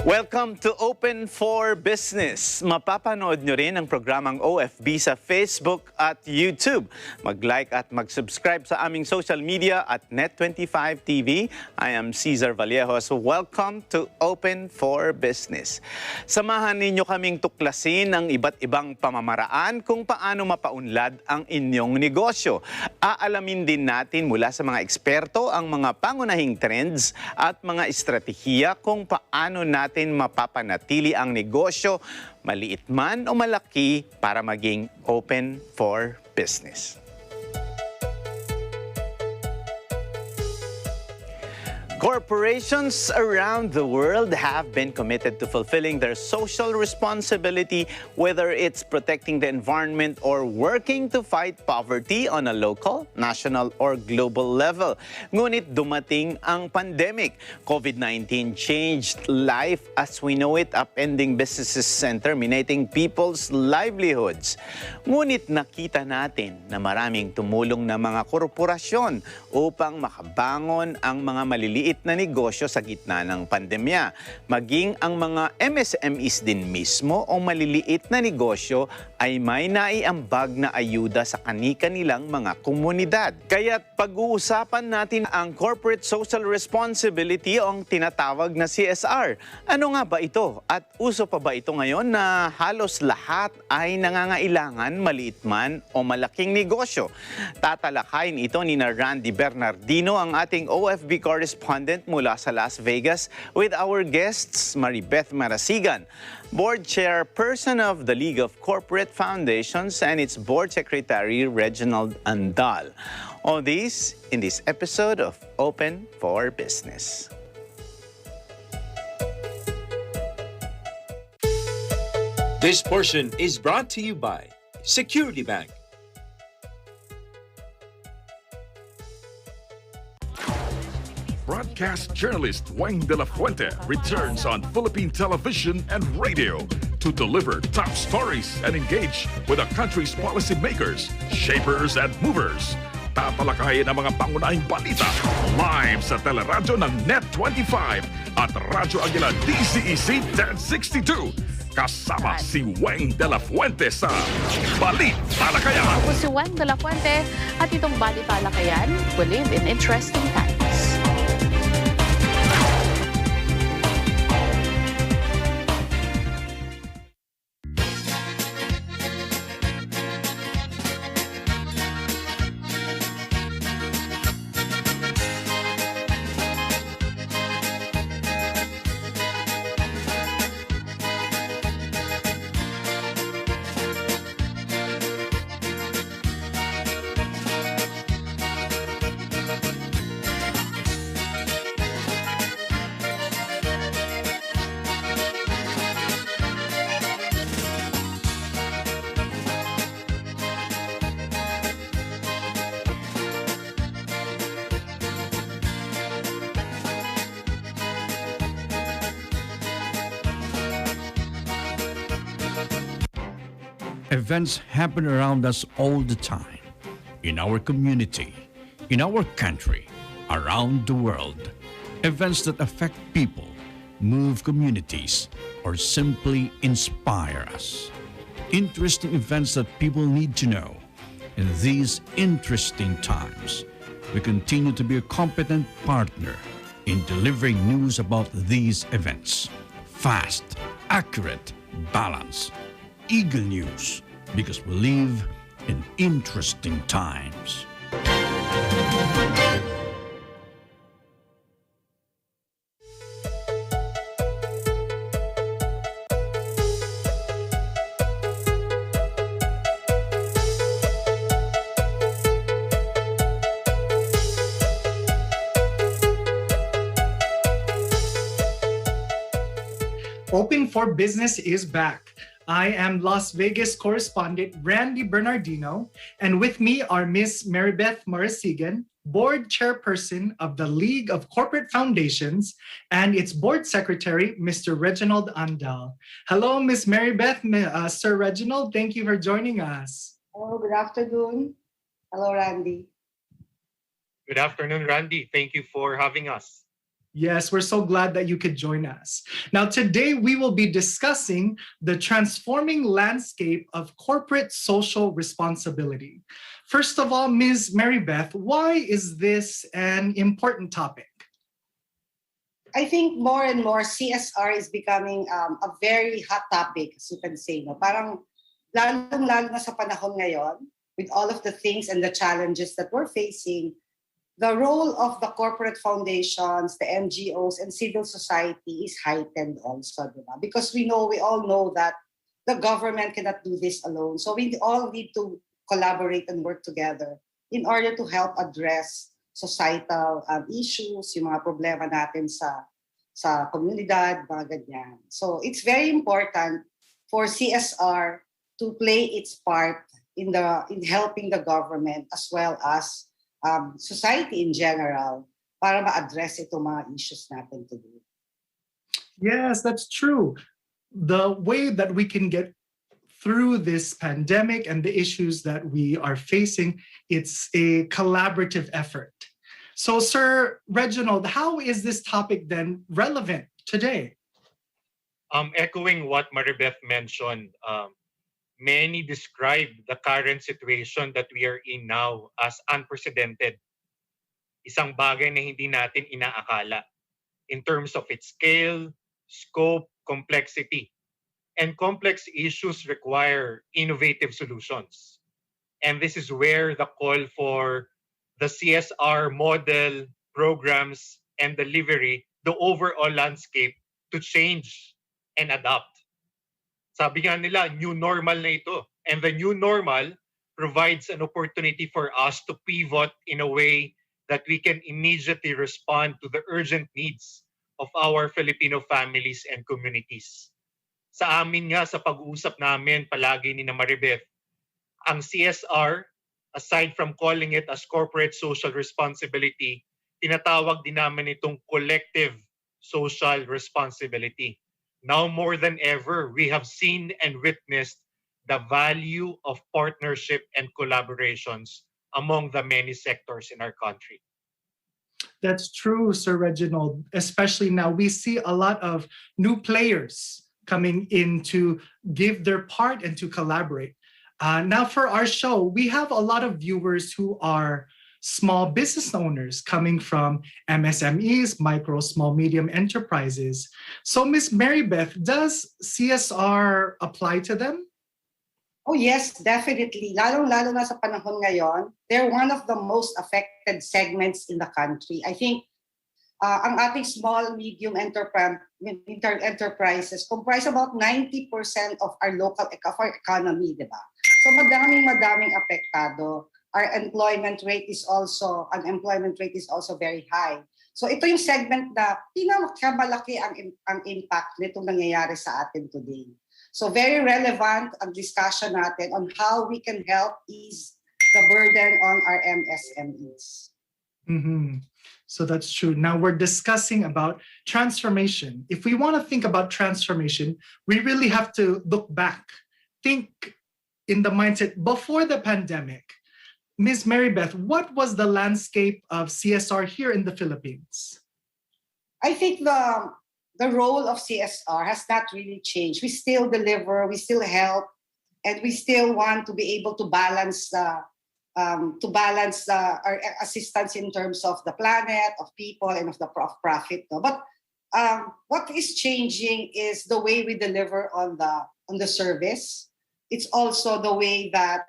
Welcome to Open for Business. Mapapanood nyo rin ang programang OFB sa Facebook at YouTube. Mag-like at mag-subscribe sa aming social media at Net25 TV. I am Cesar Vallejo. So welcome to Open for Business. Samahan ninyo kaming tuklasin ang iba't ibang pamamaraan kung paano mapaunlad ang inyong negosyo. Aalamin din natin mula sa mga eksperto ang mga pangunahing trends at mga estratehiya kung paano natin mapapanatili ang negosyo, maliit man o malaki, para maging open for business. Corporations around the world have been committed to fulfilling their social responsibility, whether it's protecting the environment or working to fight poverty on a local, national, or global level. Ngunit dumating ang pandemic. COVID-19 changed life as we know it, upending businesses and terminating people's livelihoods. Ngunit nakita natin na maraming tumulong na mga korporasyon upang makabangon ang mga maliliit na negosyo sa gitna ng pandemya. Maging ang mga MSMEs din mismo o maliliit na negosyo ay may naiambag na ayuda sa kani-kanilang mga komunidad. Kaya't pag-uusapan natin ang Corporate Social Responsibility o ang tinatawag na CSR. Ano nga ba ito? At uso pa ba ito ngayon na halos lahat ay nangangailangan, maliit man o malaking negosyo? Tatalakayin ito ni Randy Bernardino, ang ating OFB correspondent mula sa Las Vegas, with our guests Maribeth Marasigan, Board Chairperson of the League of Corporate Foundations, and its Board Secretary Reginald Andal. All these in this episode of Open for Business. This portion is brought to you by Security Bank. Broadcast journalist Wayne De La Fuente returns on Philippine television and radio to deliver top stories and engage with the country's policymakers, shapers, and movers. Tatalakayin ang mga pangunahing balita live sa teleradyo ng Net25 at Radyo Aguila DCEC 1062. Kasama si Wayne De La Fuente sa Balitalakayan. Ako si Wayne De La Fuente at itong Balitalakayan, we live in interesting times. Events happen around us all the time, in our community, in our country, around the world. Events that affect people, move communities, or simply inspire us. Interesting events that people need to know. In these interesting times, we continue to be a competent partner in delivering news about these events. Fast, accurate, balanced. Eagle News, because we live in interesting times. Open for Business is back. I am Las Vegas correspondent Randy Bernardino, and with me are Miss Maribeth Marasigan, Board Chairperson of the League of Corporate Foundations, and its Board Secretary, Mr. Reginald Andal. Hello, Miss Maribeth, Sir Reginald, thank you for joining us. Hello, good afternoon. Hello, Randy. Good afternoon, Randy. Thank you for having us. Yes, we're so glad that you could join us. Now, today we will be discussing the transforming landscape of corporate social responsibility. First of all, Ms. Mary Beth, why is this an important topic? I think more and more CSR is becoming a very hot topic, as you can say. No? Parang lalong-lalo na sa panahon ngayon, with all of the things and the challenges that we're facing, the role of the corporate foundations, the NGOs, and civil society is heightened also, diba? Because we all know that the government cannot do this alone. So we all need to collaborate and work together in order to help address societal issues, yung mga problema natin sa komunidad, mga ganyan. So it's very important for CSR to play its part in helping the government as well as society in general para ma-address itong mga issues natin today. Yes, that's true. The way that we can get through this pandemic and the issues that we are facing, it's a collaborative effort. So, Sir Reginald, how is this topic then relevant today? Echoing what Maribeth mentioned, many describe the current situation that we are in now as unprecedented. Isang bagay na hindi natin inaakala in terms of its scale, scope, complexity. And complex issues require innovative solutions. And this is where the call for the CSR model, programs, and delivery, the overall landscape to change and adapt. Sabi nga nila, new normal na ito. And the new normal provides an opportunity for us to pivot in a way that we can immediately respond to the urgent needs of our Filipino families and communities. Sa amin nga, sa pag-uusap namin palagi ni na Maribeth, ang CSR, aside from calling it as corporate social responsibility, tinatawag din namin itong collective social responsibility. Now more than ever, we have seen and witnessed the value of partnership and collaborations among the many sectors in our country. That's true, Sir Reginald. Especially now, we see a lot of new players coming in to give their part and to collaborate. Now for our show, we have a lot of viewers who are small business owners coming from MSMEs, micro, small, medium enterprises. So Ms. Mary Beth, does CSR apply to them? Oh yes, definitely. Lalong-lalo na sa panahon ngayon, they're one of the most affected segments in the country. I think ang ating small, medium enterprises comprise about 90% of our economy, di ba? So madaming apektado. Our unemployment rate is also very high. So ito yung segment na pinakamalaki ang impact nitong nangyayari sa atin today. So very relevant ang discussion natin on how we can help ease the burden on our MSMEs. Mm-hmm. So that's true. Now we're discussing about transformation. If we want to think about transformation, we really have to look back, think in the mindset before the pandemic. Ms. Mary Beth, what was the landscape of CSR here in the Philippines? I think the role of CSR has not really changed. We still deliver, we still help, and we still want to be able to balance our assistance in terms of the planet, of people, and of the profit. No? But what is changing is the way we deliver on the service. It's also the way that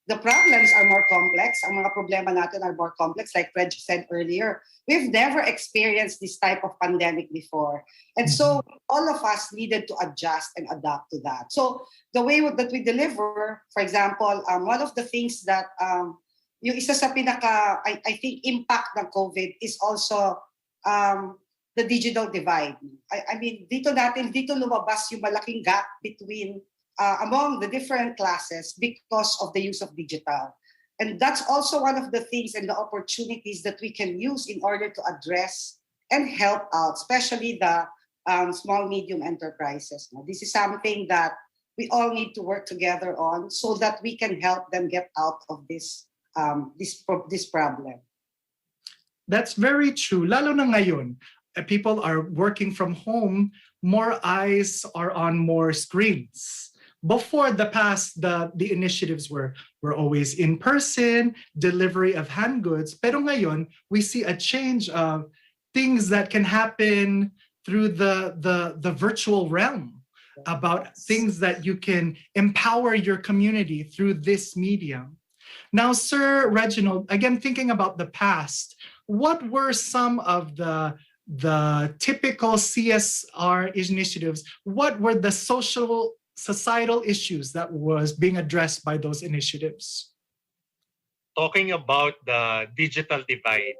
the problems are more complex. Ang mga problema natin are more complex. Like Fred said earlier, we've never experienced this type of pandemic before. And so all of us needed to adjust and adapt to that. So the way that we deliver, for example, one of the things that yung isa sa I think impact ng COVID is also the digital divide. I mean, dito lumabas yung malaking gap between among the different classes because of the use of digital. And that's also one of the things and the opportunities that we can use in order to address and help out, especially the small, medium enterprises. Now, this is something that we all need to work together on so that we can help them get out of this problem. That's very true. Lalo na ngayon, people are working from home, more eyes are on more screens. Before the past, the initiatives were always in person, delivery of hand goods. Pero ngayon, we see a change of things that can happen through the virtual realm, about things that you can empower your community through this medium. Now, Sir Reginald, again, thinking about the past, what were some of the typical CSR initiatives? What were the societal issues that was being addressed by those initiatives? Talking about the digital divide,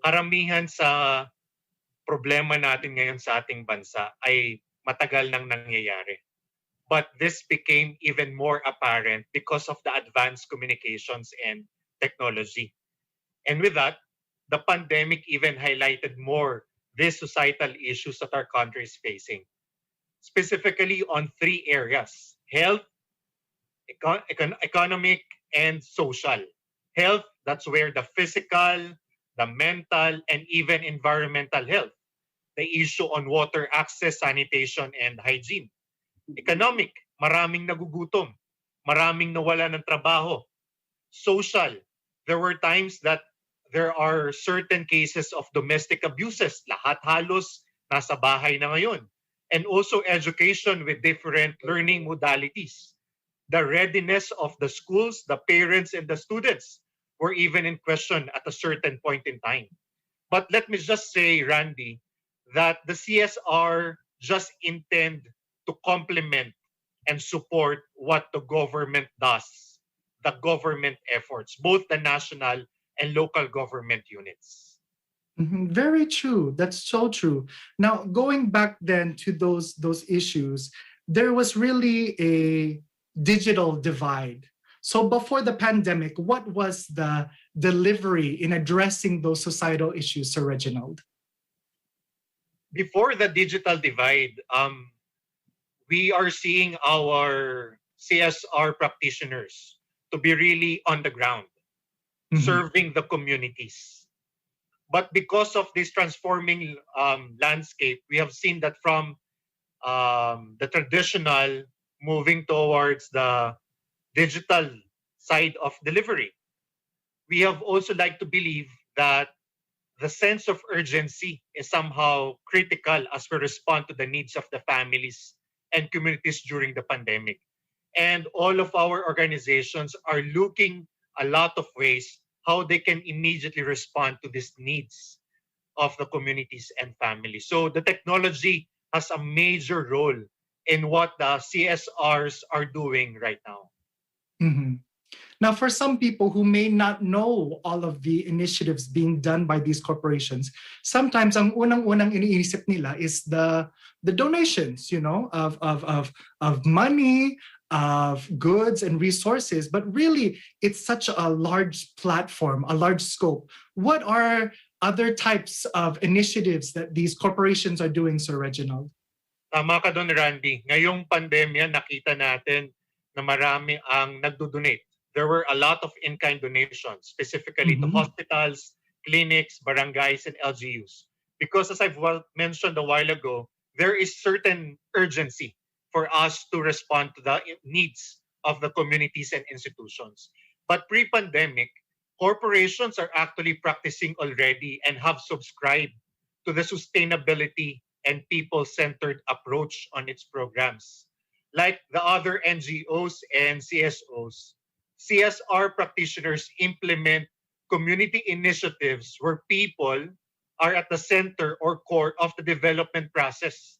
karamihan sa problema natin ngayon sa ating bansa ay matagal nang nangyayari. But this became even more apparent because of the advanced communications and technology. And with that, the pandemic even highlighted more these societal issues that our country is facing, specifically on three areas: health, economic, and social. Health, that's where the physical, the mental, and even environmental health, the issue on water access, sanitation, and hygiene. Economic, maraming nagugutom, maraming nawala ng trabaho. Social, there were times that there are certain cases of domestic abuses. Lahat halos nasa bahay na ngayon. And also education with different learning modalities. The readiness of the schools, the parents, and the students were even in question at a certain point in time. But let me just say, Randy, that the CSR just intend to complement and support what the government does, the government efforts, both the national and local government units. Very true. That's so true. Now, going back then to those issues, there was really a digital divide. So before the pandemic, what was the delivery in addressing those societal issues, Sir Reginald? Before the digital divide, we are seeing our CSR practitioners to be really on the ground, serving the communities. But because of this transforming landscape, we have seen that from the traditional moving towards the digital side of delivery. We have also like to believe that the sense of urgency is somehow critical as we respond to the needs of the families and communities during the pandemic. And all of our organizations are looking a lot of ways how they can immediately respond to these needs of the communities and families. So the technology has a major role in what the CSRs are doing right now. Now, for some people who may not know all of the initiatives being done by these corporations, sometimes ang unang-unang iniisip nila is the donations, of money, of goods and resources. But really, it's such a large platform, a large scope. What are other types of initiatives that these corporations are doing, Sir Reginald? Tama ka doon, Randy. Ngayong pandemya, nakita natin na marami ang nagdo-donate. There were a lot of in-kind donations, specifically to hospitals, clinics, barangays, and LGUs. Because as I've mentioned a while ago, there is certain urgency for us to respond to the needs of the communities and institutions. But pre-pandemic, corporations are actually practicing already and have subscribed to the sustainability and people-centered approach on its programs. Like the other NGOs and CSOs, CSR practitioners implement community initiatives where people are at the center or core of the development process,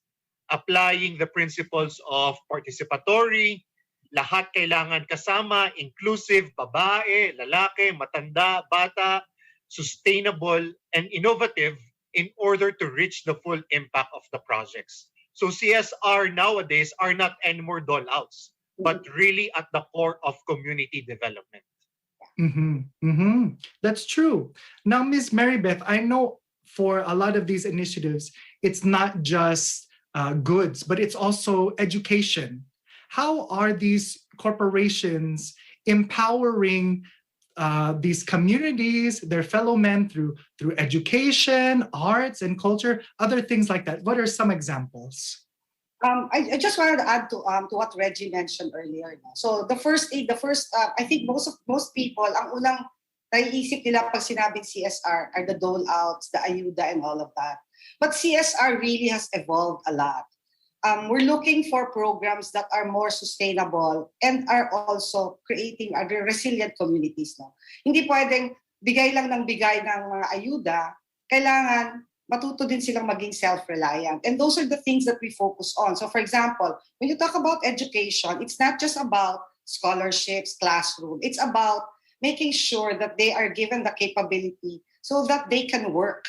applying the principles of participatory, lahat kailangan kasama, inclusive, babae, lalaki, matanda, bata, sustainable, and innovative in order to reach the full impact of the projects. So CSR nowadays are not anymore dole-outs, but really at the core of community development. That's true. Now, Ms. Marybeth, I know for a lot of these initiatives, it's not just goods, but it's also education. How are these corporations empowering these communities, their fellow men through education, arts, and culture, other things like that? What are some examples? I just wanted to add to what Reggie mentioned earlier. No? So the first aid, I think most people, ang unang naiisip nila pag sinabing CSR are the dole outs, the ayuda, and all of that. But CSR really has evolved a lot. We're looking for programs that are more sustainable and are also creating other resilient communities. No? Hindi pwedeng bigay lang ng bigay ng mga ayuda, kailangan matuto din silang maging self-reliant. And those are the things that we focus on. So for example, when you talk about education, it's not just about scholarships, classroom. It's about making sure that they are given the capability so that they can work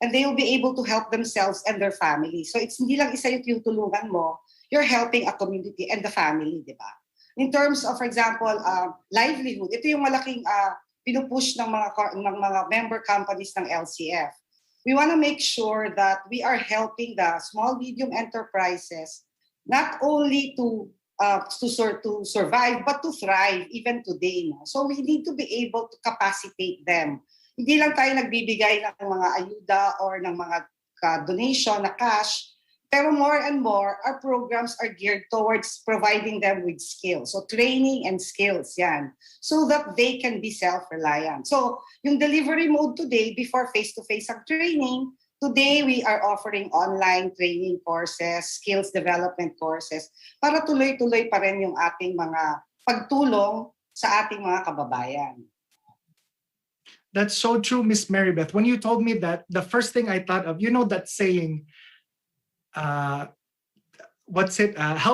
and they will be able to help themselves and their family. So it's hindi lang isa yung tulungan mo, you're helping a community and the family, di ba? In terms of, for example, livelihood, ito yung malaking pinupush ng mga member companies ng LCF. We want to make sure that we are helping the small, medium enterprises not only to survive, but to thrive even today. No? So we need to be able to capacitate them. Hindi lang tayo nagbibigay ng mga ayuda or ng mga donation na cash, pero more and more, our programs are geared towards providing them with skills. So training and skills, yan. So that they can be self-reliant. So yung delivery mode today, before face-to-face ang training, today we are offering online training courses, skills development courses, para tuloy-tuloy pa rin yung ating mga pagtulong sa ating mga kababayan. That's so true, Miss Marybeth. When you told me that, the first thing I thought of, you know that saying, help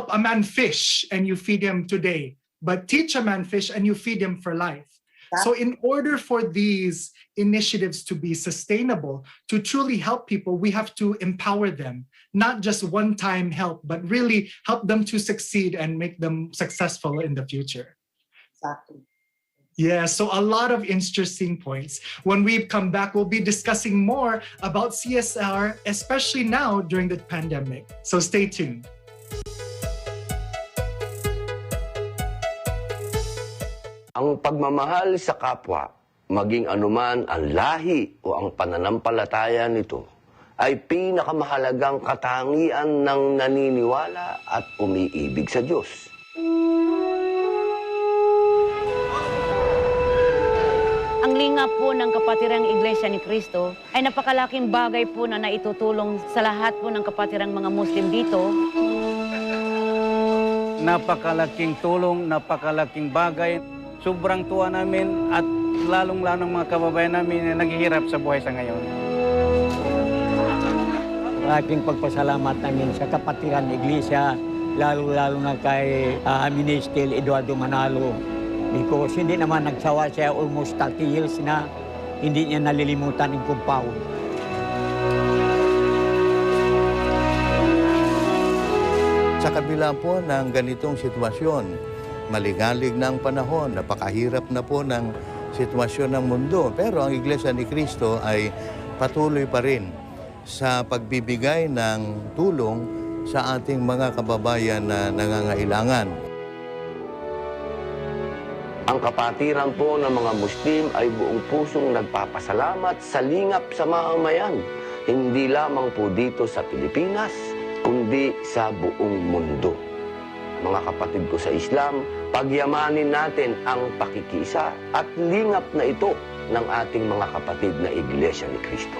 a man fish and you feed him today, but teach a man fish and you feed him for life. So in order for these initiatives to be sustainable, to truly help people, we have to empower them, not just one-time help, but really help them to succeed and make them successful in the future. Exactly. Yeah, so a lot of interesting points. When we come back, we'll be discussing more about CSR, especially now during the pandemic. So stay tuned. Ang pagmamahal sa kapwa, maging anuman ang lahi o ang pananampalataya nito, ay pinakamahalagang katangian ng naniniwala at umiibig sa Diyos. Ang lingap po ng kapatirang Iglesia ni Cristo ay napakalaking bagay po na naitutulong sa lahat po ng kapatirang mga Muslim dito. Napakalaking tulong, napakalaking bagay. Sobrang tuwa namin at lalong-lalong mga kababayan namin na naghihirap sa buhay sa ngayon. Malaking pagpasalamat namin sa kapatiran Iglesia, lalo-lalo na kay Minister Eduardo Manalo. Because hindi naman nagsawa siya almost 30 years na hindi niya nalilimutan yung compound. Sa kabila po ng ganitong sitwasyon, maligalig na ang panahon, napakahirap na po ng sitwasyon ng mundo. Pero ang Iglesia ni Cristo ay patuloy pa rin sa pagbibigay ng tulong sa ating mga kababayan na nangangailangan. Ang kapatiran po ng mga Muslim ay buong pusong nagpapasalamat sa lingap sa mamamayan, hindi lamang po dito sa Pilipinas, kundi sa buong mundo. Mga kapatid ko sa Islam, pagyamanin natin ang pakikisa at lingap na ito ng ating mga kapatid na Iglesia ni Cristo.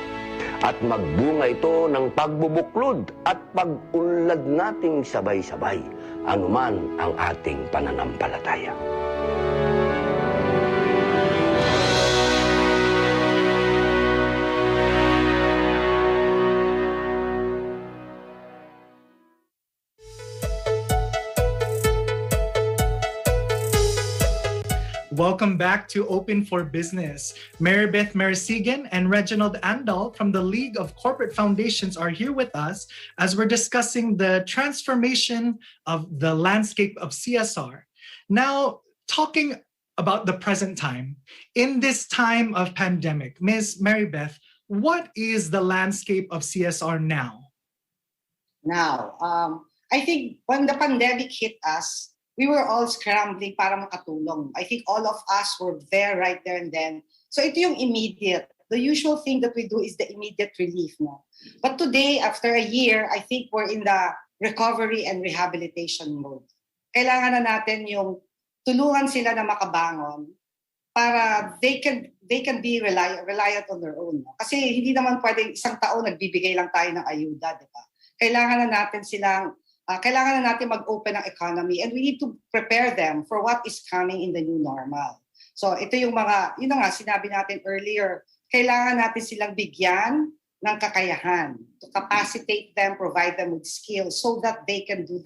At magbunga ito ng pagbubuklod at pag-unlad nating sabay-sabay, anuman ang ating pananampalataya. Welcome back to Open for Business. Marybeth Marisigan and Reginald Andal from the League of Corporate Foundations are here with us as we're discussing the transformation of the landscape of CSR. Now, talking about the present time, in this time of pandemic, Ms. Marybeth, what is the landscape of CSR now? Now, I think when the pandemic hit us, we were all scrambling para makatulong. I think all of us were there right there and then. So ito yung immediate. The usual thing that we do is the immediate relief. No? But today, after a year, I think we're in the recovery and rehabilitation mode. Kailangan na natin yung tulungan sila na makabangon para they can be reliant on their own. No? Kasi hindi naman pwedeng isang taon nagbibigay lang tayo ng ayuda, di ba? Kailangan na natin mag-open ang economy and we need to prepare them for what is coming in the new normal. So ito yung yun na nga, sinabi natin earlier, kailangan natin silang bigyan ng kakayahan to capacitate them, provide them with skills so that they can do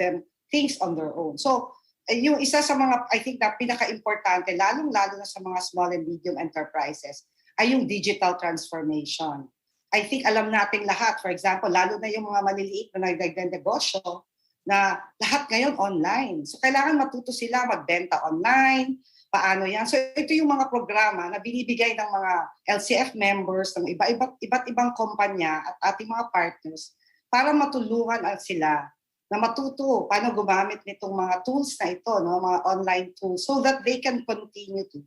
things on their own. So yung isa sa mga, I think na pinaka-importante, lalong-lalo na sa mga small and medium enterprises, ay yung digital transformation. I think alam natin lahat, for example, lalo na yung mga maliliit na nagdagdag-negosyo, na lahat ngayon online. So kailangan matuto sila magbenta online, paano yan. So ito yung mga programa na binibigay ng mga LCF members ng iba't ibang kumpanya at ating mga partners para matulungan sila na matuto paano gumamit nitong mga tools na ito, no, mga online tools, so that they can continue to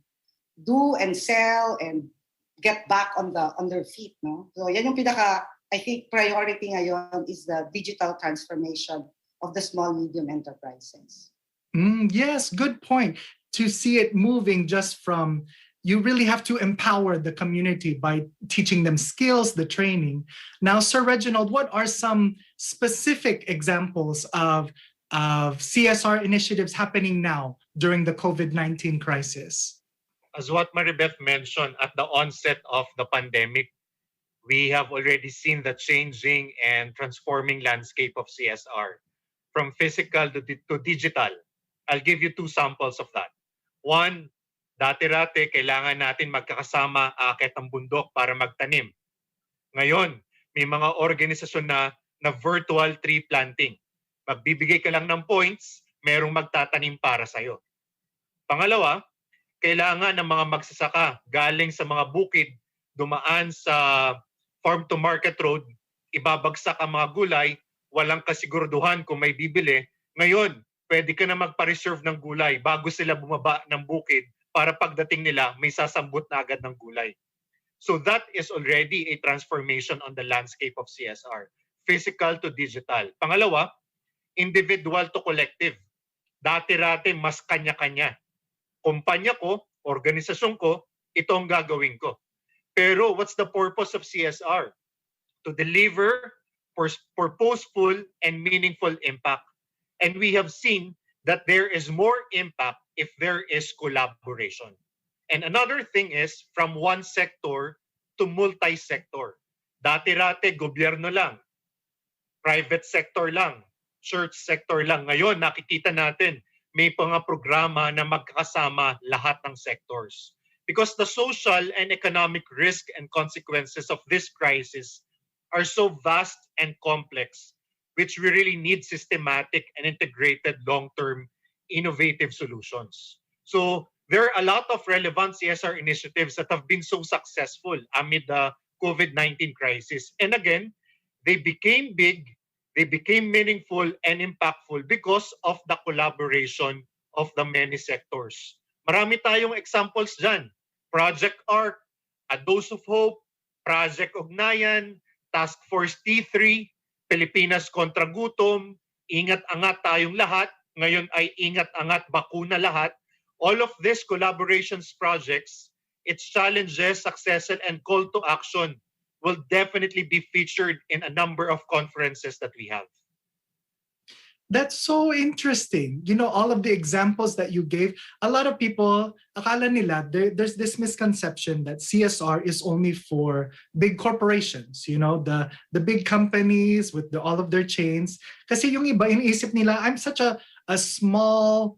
do and sell and get back on their feet. No? So yan yung I think priority ngayon is the digital transformation of the small medium enterprises. Yes, good point. To see it moving just from, you really have to empower the community by teaching them skills, the training. Now, Sir Reginald, what are some specific examples of CSR initiatives happening now during the COVID-19 crisis? As what Maribeth mentioned, at the onset of the pandemic, we have already seen the changing and transforming landscape of CSR from physical to digital. I'll give you 2 samples of that. One, dati-rati kailangan natin magkakasama aakyat ng bundok para magtanim. Ngayon, may mga organisasyon na virtual tree planting. Magbibigay ka lang ng points, merong magtatanim para sa'yo. Pangalawa, kailangan ng mga magsasaka galing sa mga bukid, dumaan sa farm-to-market road, ibabagsak ang mga gulay, walang kasiguraduhan kung may bibili. Ngayon, pwede ka na magpa-reserve ng gulay bago sila bumaba ng bukid para pagdating nila may sasambot na agad ng gulay. So that is already a transformation on the landscape of CSR, physical to digital. Pangalawa, individual to collective. Dati-rati mas kanya-kanya. Kumpanya ko, organisasyon ko, ito ang gagawin ko. Pero what's the purpose of CSR? To deliver purposeful and meaningful impact. And we have seen that there is more impact if there is collaboration. And another thing is from one sector to multi-sector. Dati-rati, gobyerno lang, private sector lang, church sector lang. Ngayon, nakikita natin, may mga programa na magkakasama lahat ng sectors. Because the social and economic risk and consequences of this crisis are so vast and complex, which we really need systematic and integrated long-term innovative solutions. So there are a lot of relevant CSR initiatives that have been so successful amid the COVID-19 crisis. And again, they became big, they became meaningful and impactful because of the collaboration of the many sectors. Marami tayong examples dyan. Project ARC, A Dose of Hope, Project Ugnayan, Task Force T3, Pilipinas kontra gutom, ingat-angat tayong lahat, ngayon ay ingat-angat bakuna lahat. All of these collaborations projects, its challenges, successes, and call to action will definitely be featured in a number of conferences that we have. That's so interesting. You know, all of the examples that you gave, a lot of people, akala nila, there's this misconception that CSR is only for big corporations, you know, the big companies with all of their chains. Kasi yung iba, iniisip nila, I'm such a small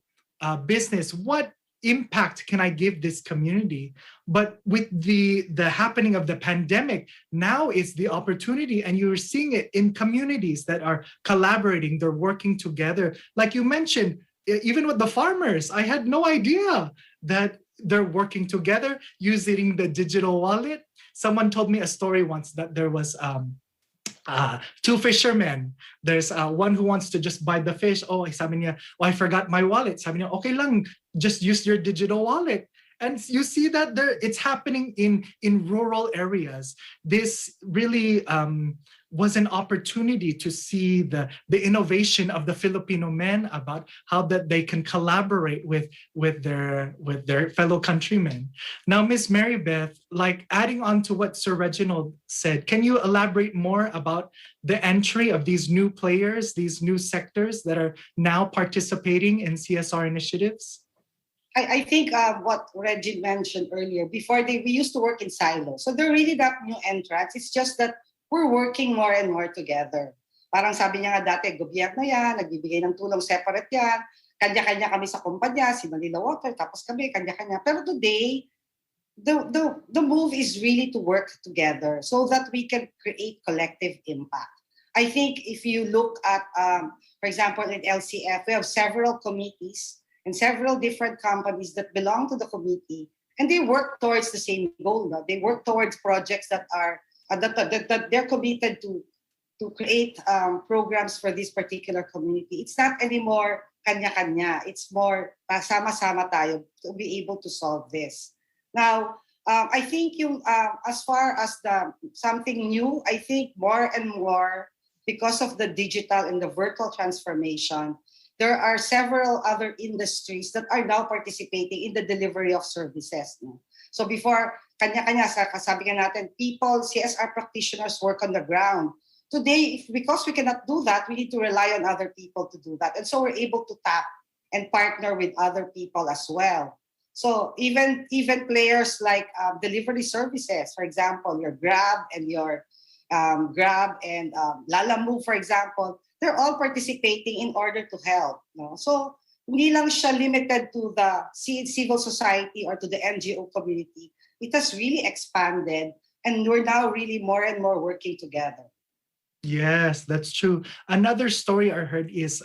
business. What impact can I give this community? But with the happening of the pandemic, now is the opportunity, and you're seeing it in communities that are collaborating, they're working together. Like you mentioned, even with the farmers, I had no idea that they're working together using the digital wallet. Someone told me a story once that there was Two fishermen. There's one who wants to just buy the fish. Oh, sabi niya, oh, I forgot my wallet. Sabi niya, okay lang, just use your digital wallet. And you see that it's happening in rural areas. This really was an opportunity to see the innovation of the Filipino men about how that they can collaborate with their fellow countrymen. Now, Miss Mary Beth, like adding on to what Sir Reginald said, can you elaborate more about the entry of these new players, these new sectors that are now participating in CSR initiatives? I think what Reggie mentioned earlier, before we used to work in silos. So they're really not new entrants. It's just that we're working more and more together. Parang sabi niya nga dati, gobyerno yan, nagbibigay ng tulong separate yan, kanya-kanya kami sa kumpanya, si Manila Water, tapos kami, kanya-kanya. Pero today, the move is really to work together so that we can create collective impact. I think if you look at, for example, in LCF, we have several committees and several different companies that belong to the committee, and they work towards the same goal. No? They work towards projects that are that they're committed to create programs for this particular community. It's not anymore kanya-kanya. It's more sama-sama tayo to be able to solve this. Now, I think as far as something new, I think more and more, because of the digital and the virtual transformation, there are several other industries that are now participating in the delivery of services. No? So before, kanya-kanya, sabi nga natin, people, CSR practitioners work on the ground. Today, because we cannot do that, we need to rely on other people to do that. And so we're able to tap and partner with other people as well. So even players like delivery services, for example, your Grab and Lalamove, for example, they're all participating in order to help. No? So hindi lang siya limited to the civil society or to the NGO community. It has really expanded, and we're now really more and more working together. Yes, that's true. Another story I heard is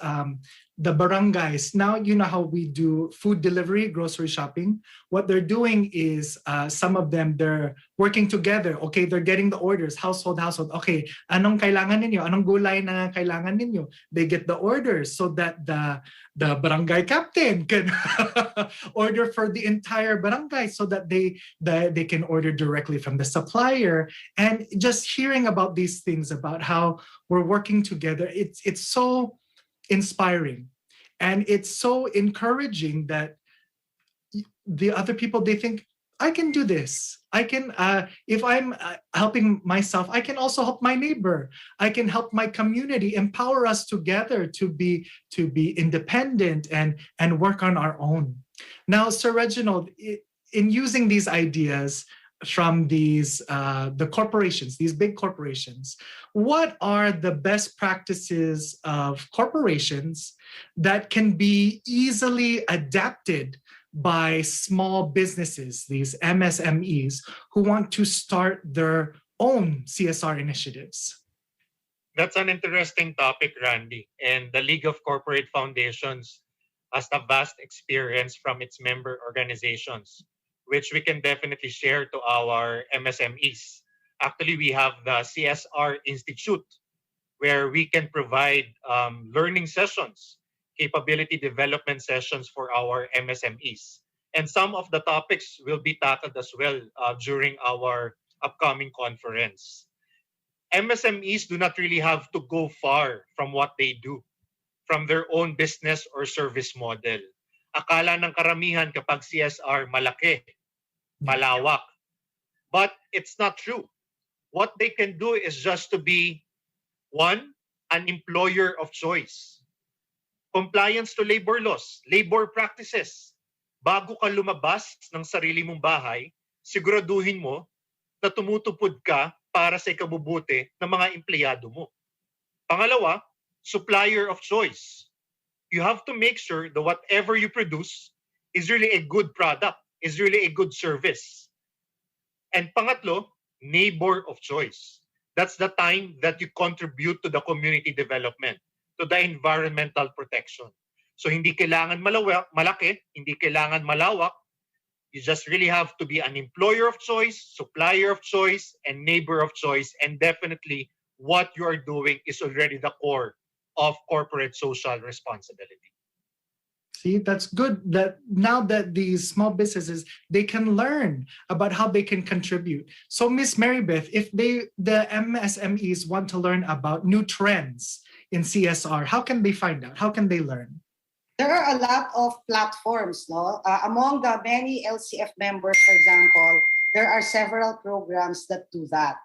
the barangays. Now, you know how we do food delivery, grocery shopping. What they're doing is some of them, they're working together. Okay, they're getting the orders, household. Okay, anong kailangan ninyo? Anong gulay na kailangan ninyo? They get the orders so that the barangay captain can order for the entire barangay so that they can order directly from the supplier. And just hearing about these things, about how we're working together, it's so inspiring, and it's so encouraging that the other people, they think, I can do this. I can, if I'm helping myself, I can also help my neighbor. I can help my community, empower us together to be independent and work on our own. Now, Sir Reginald, in using these ideas from these the corporations, these big corporations, what are the best practices of corporations that can be easily adapted by small businesses, these MSMEs, who want to start their own CSR initiatives? That's an interesting topic, Randy. And the League of Corporate Foundations has a vast experience from its member organizations, which we can definitely share to our MSMEs. Actually, we have the CSR Institute, where we can provide learning sessions, capability development sessions for our MSMEs. And some of the topics will be tackled as well during our upcoming conference. MSMEs do not really have to go far from what they do, from their own business or service model. Akala ng karamihan kapag CSR malaki, malawak. But it's not true. What they can do is just to be, one, an employer of choice. Compliance to labor laws, labor practices. Bago ka lumabas ng sarili mong bahay, siguraduhin mo na tumutupod ka para sa ikabubuti ng mga empleyado mo. Pangalawa, supplier of choice. You have to make sure that whatever you produce is really a good product, is really a good service. And pangatlo, neighbor of choice. That's the time that you contribute to the community development, to the environmental protection. So hindi kailangan malaki, hindi kailangan malawak. You just really have to be an employer of choice, supplier of choice, and neighbor of choice, and definitely what you are doing is already the core of corporate social responsibility. See, that's good that now that these small businesses, they can learn about how they can contribute. So Miss Marybeth, if the MSMEs want to learn about new trends in CSR, how can they find out? How can they learn? There are a lot of platforms, no? Among the many LCF members, for example, there are several programs that do that.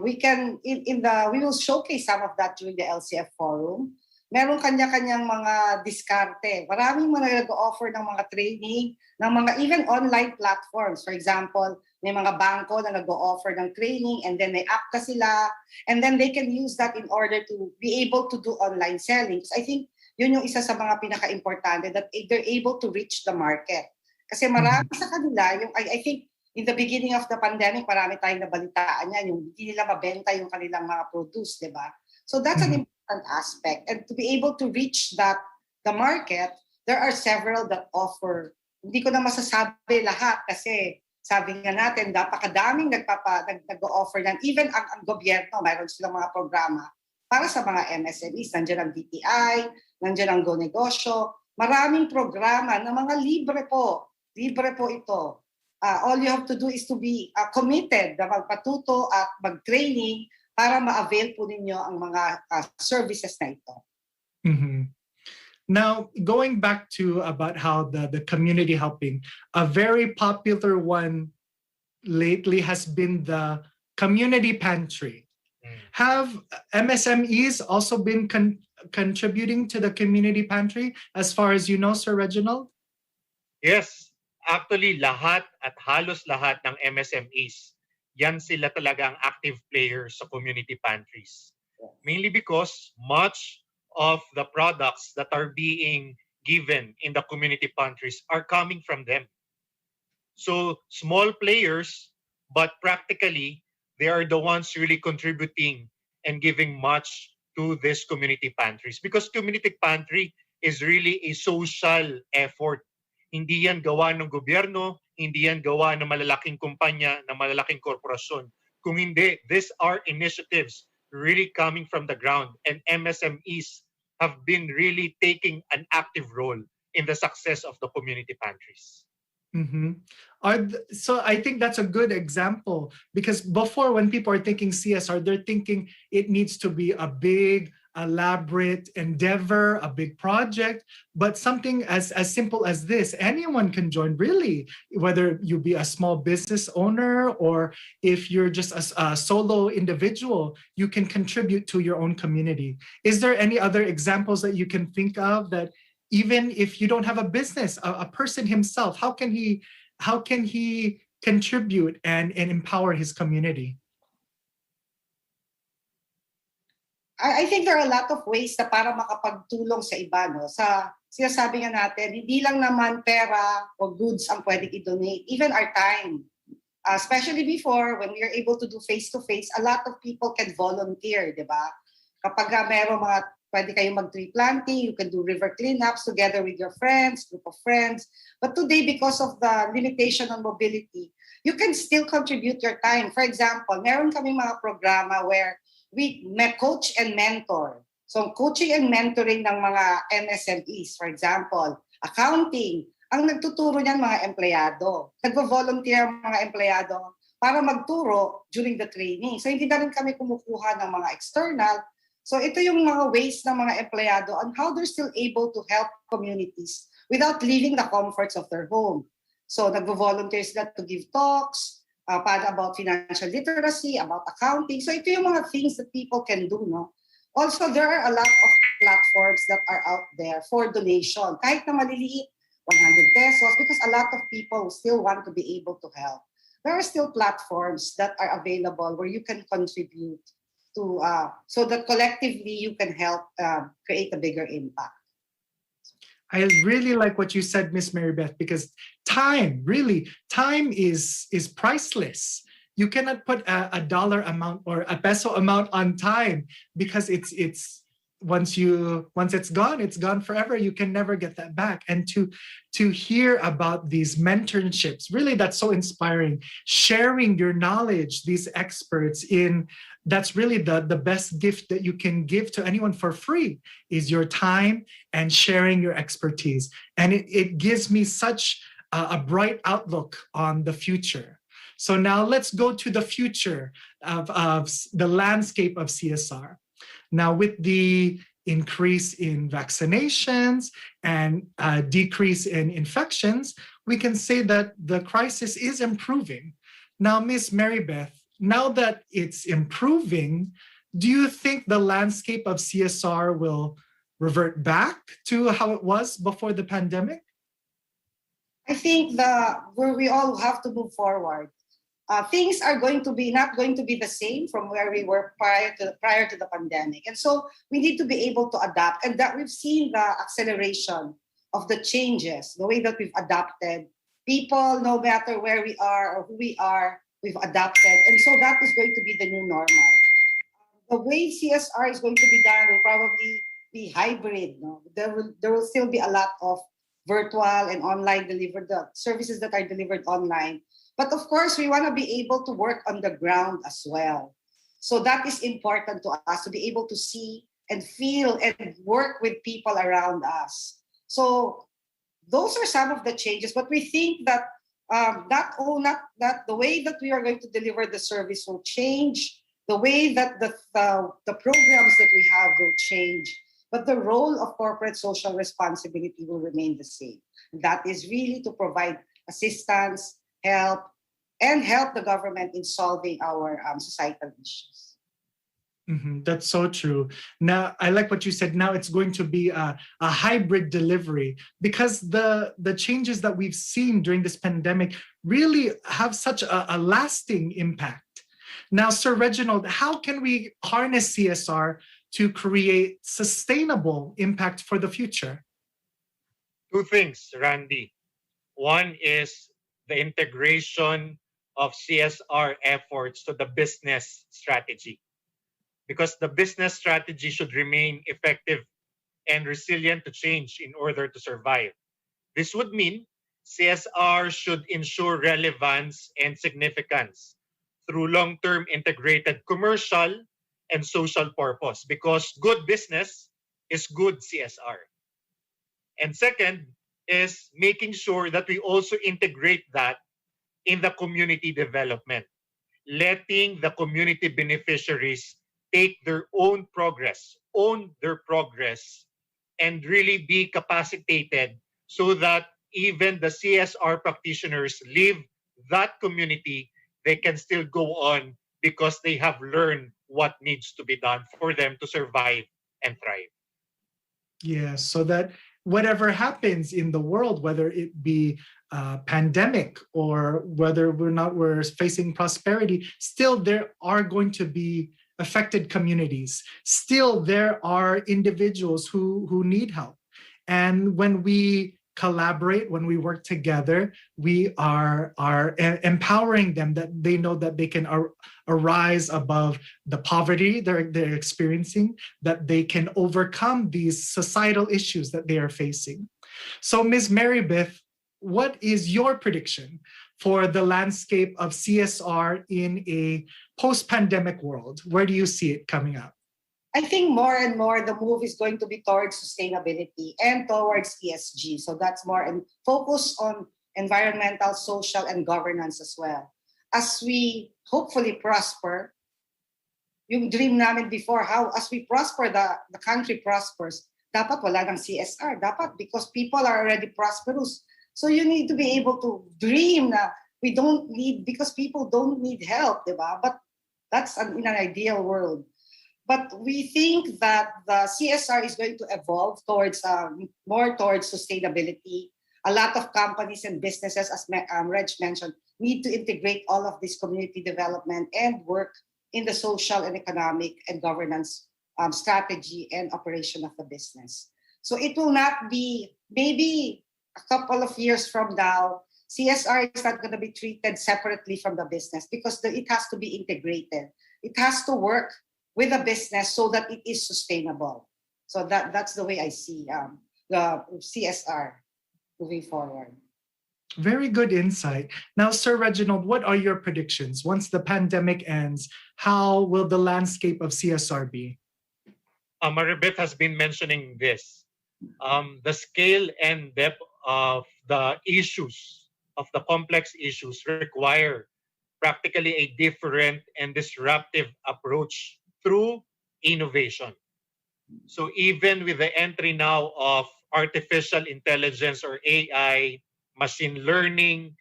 We can we will showcase some of that during the LCF forum. Meron kanya-kanyang mga diskarte. Maraming mga nag-offer ng mga training, ng mga even online platforms. For example, may mga bangko na nag-offer ng training and then may app ka sila and then they can use that in order to be able to do online selling. So I think yun yung isa sa mga pinaka-importante that they're able to reach the market. Kasi marami sa kanila, yung I think in the beginning of the pandemic, marami tayong nabalitaan yan, yung hindi nila mabenta yung kanilang mga produce, di ba? So that's an important aspect. And to be able to reach the market, there are several that offer. Hindi ko na masasabi lahat kasi sabi nga natin, napakadaming nag-offer ng, even ang gobyerno, mayroon silang mga programa para sa mga MSMEs. Nandiyan ang DTI, nandiyan ang Go Negosyo. Maraming programa na mga libre po. Libre po ito. All you have to do is to be committed na magpatuto at mag-training para ma-avail po ninyo ang mga services na ito. Now, going back to about how the community helping, a very popular one lately has been the community pantry. Have MSMEs also been contributing to the community pantry as far as you know, Sir Reginald? Yes, actually lahat at halos lahat ng MSMEs, yan sila talaga ang active players sa community pantries. Mainly because much of the products that are being given in the community pantries are coming from them. So small players, but practically they are the ones really contributing and giving much to these community pantries. Because community pantry is really a social effort. Hindi yan gawa ng gobyerno, hindi yan gawa ng malalaking kumpanya, ng malalaking korporasyon. Kung hindi, these are initiatives really coming from the ground, and MSMEs have been really taking an active role in the success of the community pantries. So I think that's a good example, because before, when people are thinking CSR, they're thinking it needs to be a big, elaborate endeavor, a big project, but something as simple as this, anyone can join, really, whether you be a small business owner or if you're just a solo individual, you can contribute to your own community. Is there any other examples that you can think of that even if you don't have a business, a person himself, how can he contribute and empower his community? I think there are a lot of ways na para makapagtulong sa iba. No? Sa sinasabi nga natin, hindi lang naman pera o goods ang pwedeng i-donate, even our time. Especially before, when we are able to do face-to-face, a lot of people can volunteer, di ba? Kapag merong mga pwede kayong mag-tree planting, you can do river cleanups together with your friends, group of friends. But today, because of the limitation on mobility, you can still contribute your time. For example, meron kaming mga programa where we coach and mentor. So coaching and mentoring ng mga MSMEs, for example, accounting, ang nagtuturo niyan mga empleyado. Nagvo-volunteer mga empleyado para magturo during the training. So hindi na rin kami kumukuha ng mga external. So ito yung mga ways ng mga empleyado on how they're still able to help communities without leaving the comforts of their home. So nagvo-volunteer sila to give talks, para about financial literacy, about accounting. So ito yung mga things that people can do, no? Also, there are a lot of platforms that are out there for donation. Kahit na maliliit, 100 pesos, because a lot of people still want to be able to help. There are still platforms that are available where you can contribute to, so that collectively you can help create a bigger impact. I really like what you said, Miss Marybeth, because time is priceless. You cannot put a dollar amount or a peso amount on time because it's once it's gone forever. You can never get that back. And to hear about these mentorships, really, that's so inspiring. Sharing your knowledge, these experts in, that's really the best gift that you can give to anyone for free, is your time and sharing your expertise. And it gives me such a bright outlook on the future. So now let's go to the future of the landscape of CSR. Now, with the increase in vaccinations and decrease in infections, we can say that the crisis is improving. Now, Ms. Marybeth, now that it's improving, do you think the landscape of CSR will revert back to how it was before the pandemic? I think where we all have to move forward. Things are not going to be the same from where we were prior to the pandemic, and so we need to be able to adapt. And that we've seen the acceleration of the changes, the way that we've adapted. People, no matter where we are or who we are, we've adapted, and so that is going to be the new normal. The way CSR is going to be done will probably be hybrid. No? There will still be a lot of virtual and online delivered services that are delivered online. But of course, we want to be able to work on the ground as well. So that is important to us, to be able to see and feel and work with people around us. So those are some of the changes. But we think that not the way that we are going to deliver the service will change, the way that the programs that we have will change, but the role of corporate social responsibility will remain the same. That is really to provide assistance, help the government in solving our societal issues. Mm-hmm. That's so true. Now, I like what you said. Now it's going to be a hybrid delivery, because the changes that we've seen during this pandemic really have such a lasting impact. Now, Sir Reginald, how can we harness CSR to create sustainable impact for the future? Two things, Randy. One is the integration of CSR efforts to the business strategy, because the business strategy should remain effective and resilient to change in order to survive. This would mean CSR should ensure relevance and significance through long-term integrated commercial and social purpose, because good business is good CSR. And second is making sure that we also integrate that in the community development, letting the community beneficiaries take their own progress, own their progress, and really be capacitated so that even the CSR practitioners leave that community, they can still go on because they have learned what needs to be done for them to survive and thrive. Yeah, so that whatever happens in the world, whether it be pandemic or whether we're facing prosperity, still there are going to be affected communities. Still there are individuals who need help. And when we collaborate, when we work together, we are empowering them, that they know that they can arise above the poverty they're experiencing, that they can overcome these societal issues that they are facing. So, Ms. Marybeth, what is your prediction for the landscape of CSR in a post-pandemic world? Where do you see it coming up? I think more and more the move is going to be towards sustainability and towards ESG. So that's more and focus on environmental, social, and governance as well. As we hopefully prosper, yung dream namin before, how as we prosper, the country prospers, dapat wala ng CSR. Dapat, because people are already prosperous. So you need to be able to dream na we don't need, because people don't need help, diba? But that's in an ideal world. But we think that the CSR is going to evolve towards more towards sustainability. A lot of companies and businesses, as Reg mentioned, need to integrate all of this community development and work in the social and economic and governance strategy and operation of the business. So it will not be, maybe a couple of years from now, CSR is not going to be treated separately from the business, because it has to be integrated. It has to work with a business so that it is sustainable. So that's the way I see the CSR moving forward. Very good insight. Now, Sir Reginald, what are your predictions? Once the pandemic ends, how will the landscape of CSR be? Maribeth has been mentioning this. The scale and depth of the issues, of the complex issues, require practically a different and disruptive approach through innovation. So even with the entry now of artificial intelligence or AI, machine learning,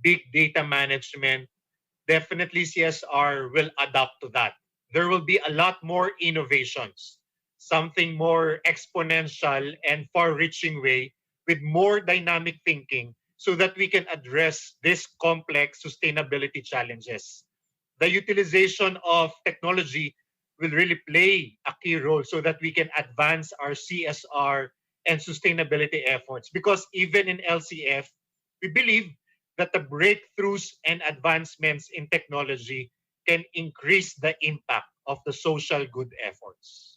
big data management, definitely CSR will adapt to that. There will be a lot more innovations, something more exponential and far-reaching way with more dynamic thinking so that we can address these complex sustainability challenges. The utilization of technology will really play a key role so that we can advance our CSR and sustainability efforts. Because even in LCF, we believe that the breakthroughs and advancements in technology can increase the impact of the social good efforts.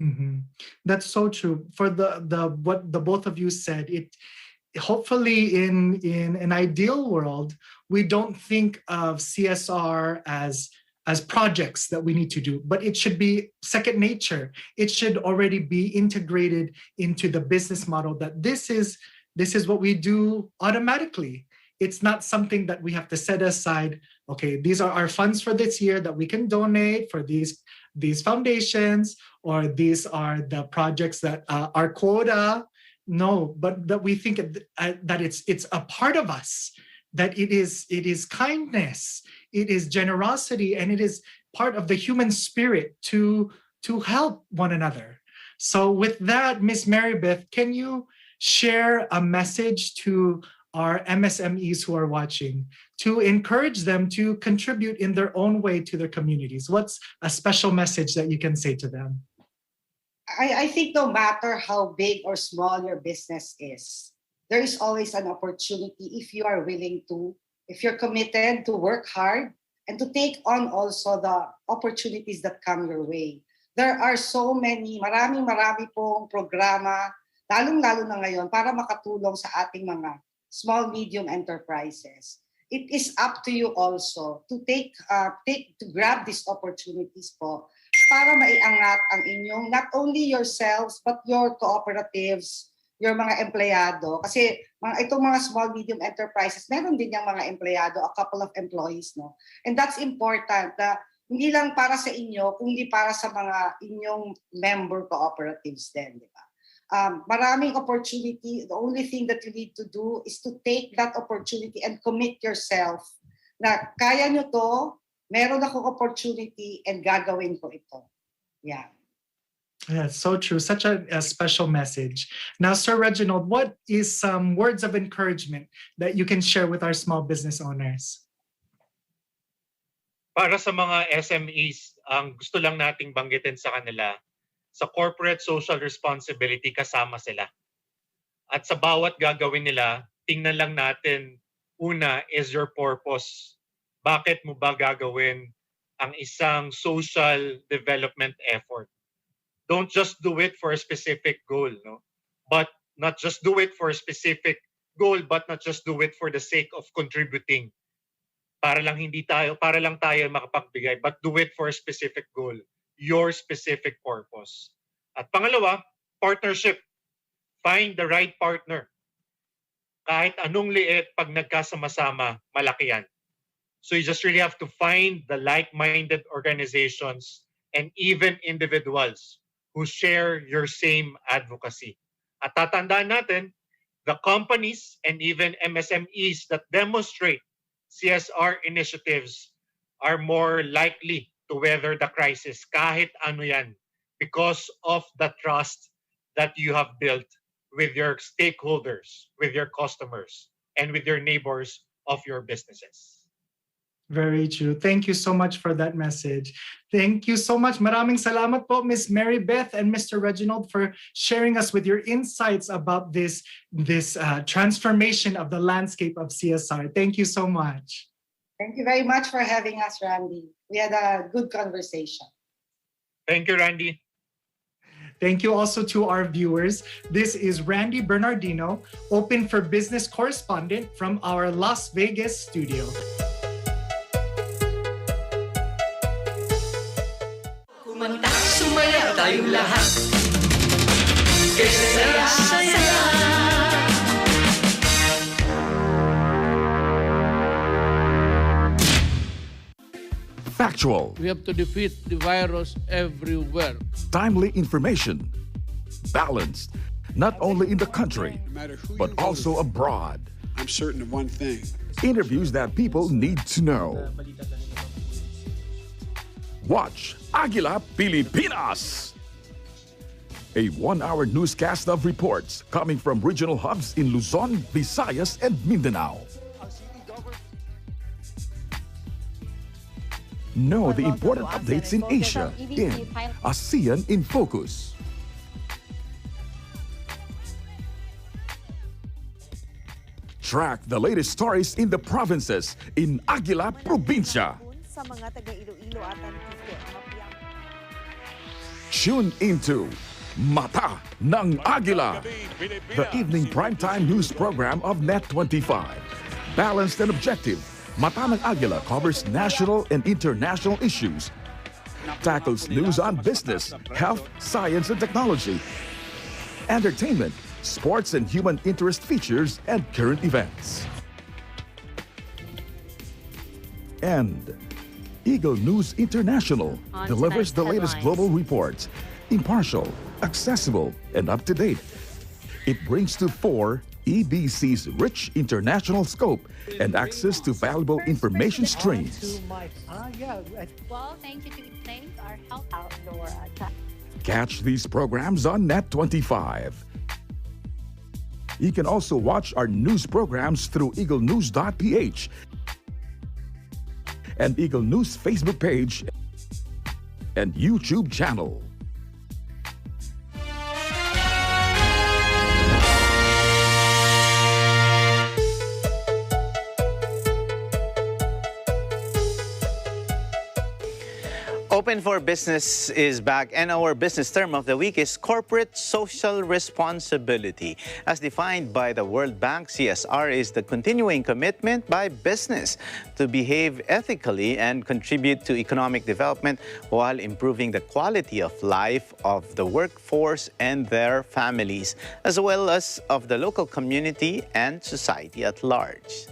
Mhm. That's so true. For the what the both of you said, it hopefully in an ideal world, we don't think of CSR as projects that we need to do, but it should be second nature. It should already be integrated into the business model that this is what we do automatically. It's not something that we have to set aside. Okay, these are our funds for this year that we can donate for these foundations, or these are the projects that are quota. No, but that we think that it's a part of us, that it is kindness, it is generosity, and it is part of the human spirit to help one another. So with that, Miss Marybeth, can you share a message to our MSMEs who are watching to encourage them to contribute in their own way to their communities? What's a special message that you can say to them? I think no matter how big or small your business is, there is always an opportunity if you are willing to, if you're committed to work hard and to take on also the opportunities that come your way. There are so many, marami pong programa, lalong-lalo na ngayon, para makatulong sa ating mga small, medium enterprises. It is up to you also to to grab these opportunities po para maiangat ang inyong, not only yourselves, but your cooperatives, your mga empleyado. Kasi itong mga small, medium enterprises, meron din yung mga empleyado, a couple of employees, no? And that's important, na hindi lang para sa inyo, kundi para sa mga inyong member cooperatives din, di ba? Maraming opportunity. The only thing that you need to do is to take that opportunity and commit yourself na kaya nyo to, meron akong opportunity and gagawin ko ito. Yeah. Yeah, so true. Such a special message. Now, Sir Reginald, what is some words of encouragement that you can share with our small business owners? Para sa mga SMEs, ang gusto lang nating banggitin sa kanila, sa corporate social responsibility kasama sila. At sa bawat gagawin nila, tingnan lang natin, una is your purpose. Bakit mo ba gagawin ang isang social development effort? Don't just do it for a specific goal, no? But not just do it for a specific goal, but not just do it for the sake of contributing. Para lang tayo makapagbigay, but do it for a specific goal, your specific purpose. At pangalawa, partnership. Find the right partner. Kahit anong liit, pag nagkasama-sama, malaki yan. So you just really have to find the like-minded organizations and even individuals who share your same advocacy. At tatandaan natin, the companies and even MSMEs that demonstrate CSR initiatives are more likely to weather the crisis, kahit ano yan, because of the trust that you have built with your stakeholders, with your customers, and with your neighbors of your businesses. Very true. Thank you so much for that message. Thank you so much. Maraming salamat po, Miss Marybeth and Mr. Reginald, for sharing us with your insights about this transformation of the landscape of CSR. Thank you so much. Thank you very much for having us, Randy. We had a good conversation. Thank you, Randy. Thank you also to our viewers. This is Randy Bernardino, Open for Business correspondent from our Las Vegas studio. Kumanta, sumaya tayong lahat. Saya-saya. Factual, We have to defeat the virus everywhere. timely information, balanced, not only in the country, but also abroad. I'm certain of one thing. Interviews that people need to know. Watch Aguila Pilipinas, a 1-hour newscast of reports coming from regional hubs in Luzon, Visayas, and Mindanao. Know the important updates in Asia in ASEAN in Focus. Track the latest stories in the provinces in Aguila Provincia. Sa mga taga-Iloilo at Antique. Tune into Mata ng Agila, the evening primetime news program of Net25. Balanced and objective, Mata ng Agila covers national and international issues, tackles news on business, health, science and technology, entertainment, sports and human interest features, and current events. And Eagle News International On delivers the tonight's latest headlines. global reports, impartial, accessible, and up-to-date. It brings to fore EBC's rich international scope and access to valuable information streams. Well, thank you to thank our health outdoor Catch these programs on Net25. You can also watch our news programs through eaglenews.ph and Eagle News Facebook page and YouTube channel. Open for Business is back, and our business term of the week is corporate social responsibility. As defined by the World Bank, CSR is the continuing commitment by business to behave ethically and contribute to economic development while improving the quality of life of the workforce and their families, as well as of the local community and society at large.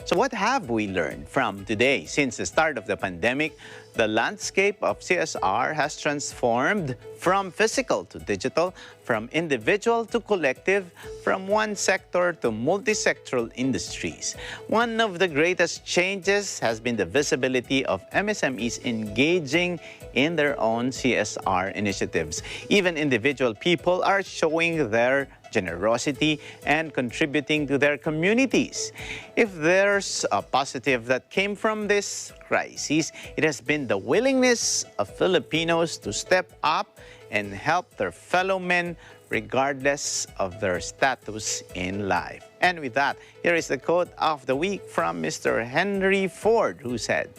So what have we learned from today? Since the start of the pandemic, the landscape of CSR has transformed from physical to digital, from individual to collective, from one sector to multi-sectoral industries. One of the greatest changes has been the visibility of MSMEs engaging in their own CSR initiatives. Even individual people are showing their generosity and contributing to their communities. If there's a positive that came from this crisis, it has been the willingness of Filipinos to step up and help their fellow men regardless of their status in life. And with that, here is the quote of the week from Mr. Henry Ford, who said,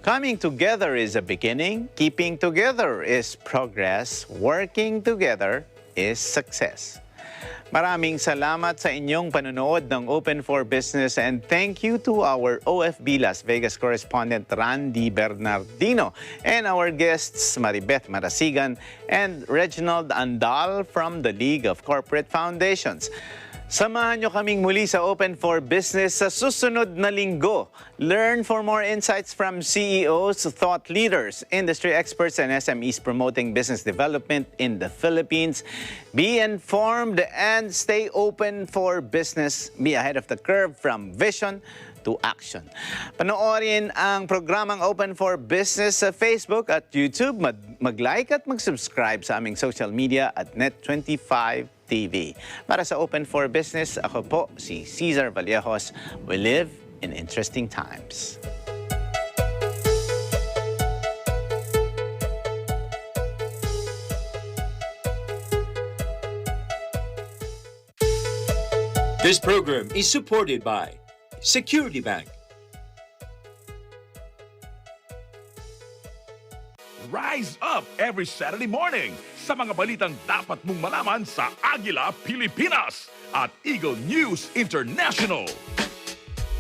"Coming together is a beginning, keeping together is progress, working together is success." Maraming salamat sa inyong panonood ng Open for Business, and thank you to our OFB Las Vegas correspondent Randy Bernardino and our guests Maribeth Marasigan and Reginald Andal from the League of Corporate Foundations. Samahan nyo kaming muli sa Open for Business sa susunod na linggo. Learn for more insights from CEOs, thought leaders, industry experts, and SMEs promoting business development in the Philippines. Be informed and stay open for business. Be ahead of the curve from vision to action. Panoorin ang programang Open for Business sa Facebook at YouTube. Mag-like at mag-subscribe sa aming social media at Net25 TV. Para sa Open for Business, ako po si Cesar Vallejos. We live in interesting times. This program is supported by Security Bank. Rise up every Saturday morning sa mga balitang dapat mong malaman sa Agila, Pilipinas at Eagle News International.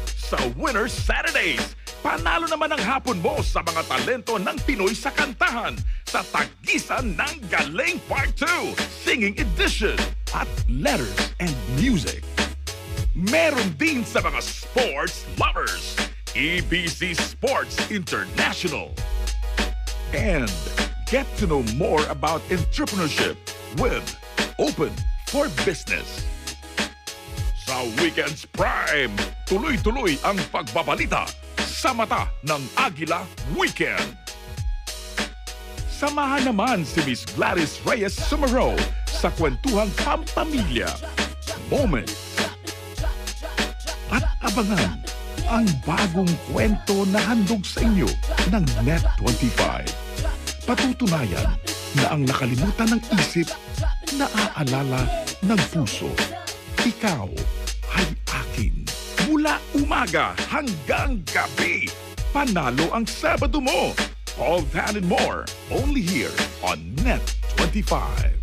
Sa Winner Saturdays, panalo naman ang hapon mo sa mga talento ng Pinoy sa kantahan sa Tagisan ng Galing Part 2, Singing Edition at Letters and Music. Meron din sa mga sports lovers, EBC Sports International. And get to know more about entrepreneurship with Open for Business. Sa Weekends Prime, tuloy-tuloy ang pagbabalita sa mata ng Agila Weekend. Samahan naman si Miss Gladys Reyes Sumero sa kwentuhang pampamilya, Moments. At abangan ang bagong kwento na handog sa inyo ng Net25. Patutunayan na ang nakalimutan ng isip, naaalala ng puso. Ikaw ay akin. Mula umaga hanggang gabi, panalo ang Sabado mo. All that and more, only here on Net25.